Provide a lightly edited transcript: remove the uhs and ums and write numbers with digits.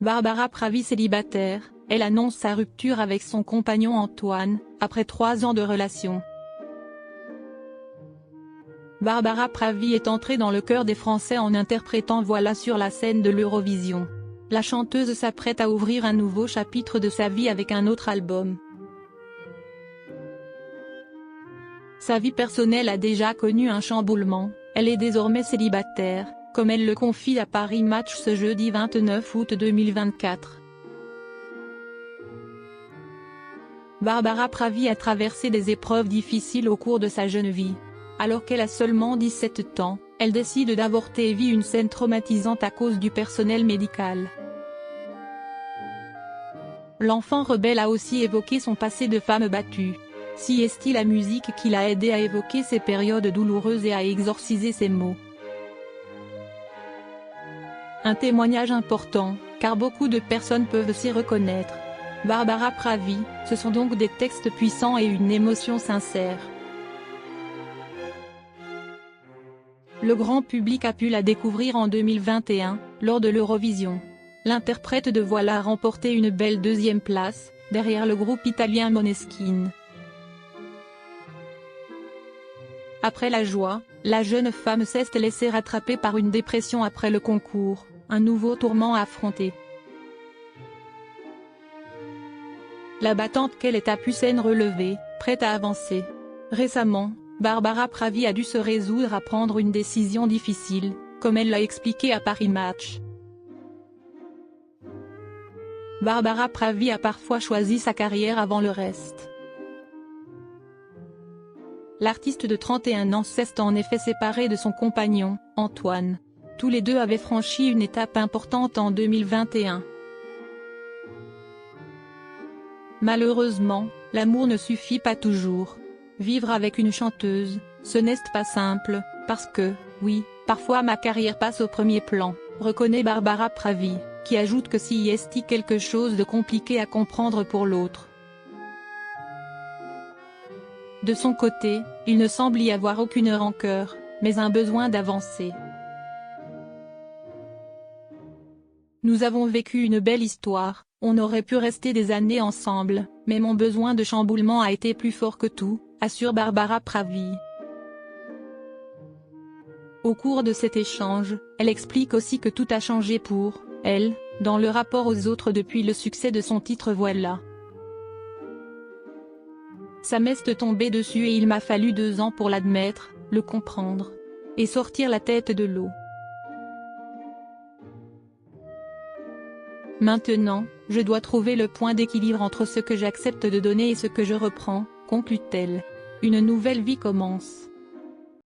Barbara Pravi célibataire, elle annonce sa rupture avec son compagnon Antoine, après 3 ans de relation. Barbara Pravi est entrée dans le cœur des Français en interprétant Voilà sur la scène de l'Eurovision. La chanteuse s'apprête à ouvrir un nouveau chapitre de sa vie avec un autre album. Sa vie personnelle a déjà connu un chamboulement, elle est désormais célibataire, comme elle le confie à Paris Match ce jeudi 29 août 2024. Barbara Pravi a traversé des épreuves difficiles au cours de sa jeune vie. Alors qu'elle a seulement 17 ans, elle décide d'avorter et vit une scène traumatisante à cause du personnel médical. L'enfant rebelle a aussi évoqué son passé de femme battue. Si est-il la musique qui l'a aidé à évoquer ces périodes douloureuses et à exorciser ses maux. Un témoignage important, car beaucoup de personnes peuvent s'y reconnaître. Barbara Pravi, ce sont donc des textes puissants et une émotion sincère. Le grand public a pu la découvrir en 2021, lors de l'Eurovision. L'interprète de Voilà a remporté une belle 2e place, derrière le groupe italien Måneskin. Après la joie, la jeune femme s'est laissée rattraper par une dépression après le concours, un nouveau tourment à affronter. La battante qu'elle est a pu s'en relever, prête à avancer. Récemment, Barbara Pravi a dû se résoudre à prendre une décision difficile, comme elle l'a expliqué à Paris Match. Barbara Pravi a parfois choisi sa carrière avant le reste. L'artiste de 31 ans s'est en effet séparé de son compagnon, Antoine. Tous les deux avaient franchi une étape importante en 2021. Malheureusement, l'amour ne suffit pas toujours. Vivre avec une chanteuse, ce n'est pas simple, parce que, oui, parfois ma carrière passe au premier plan, reconnaît Barbara Pravi, qui ajoute que si est quelque chose de compliqué à comprendre pour l'autre. De son côté, il ne semble y avoir aucune rancœur, mais un besoin d'avancer. Nous avons vécu une belle histoire, on aurait pu rester des années ensemble, mais mon besoin de chamboulement a été plus fort que tout, assure Barbara Pravi. Au cours de cet échange, elle explique aussi que tout a changé pour elle, dans le rapport aux autres depuis le succès de son titre Voilà. Ça m'est tombé dessus et il m'a fallu 2 ans pour l'admettre, le comprendre. Et sortir la tête de l'eau. Maintenant, je dois trouver le point d'équilibre entre ce que j'accepte de donner et ce que je reprends, conclut-elle. Une nouvelle vie commence.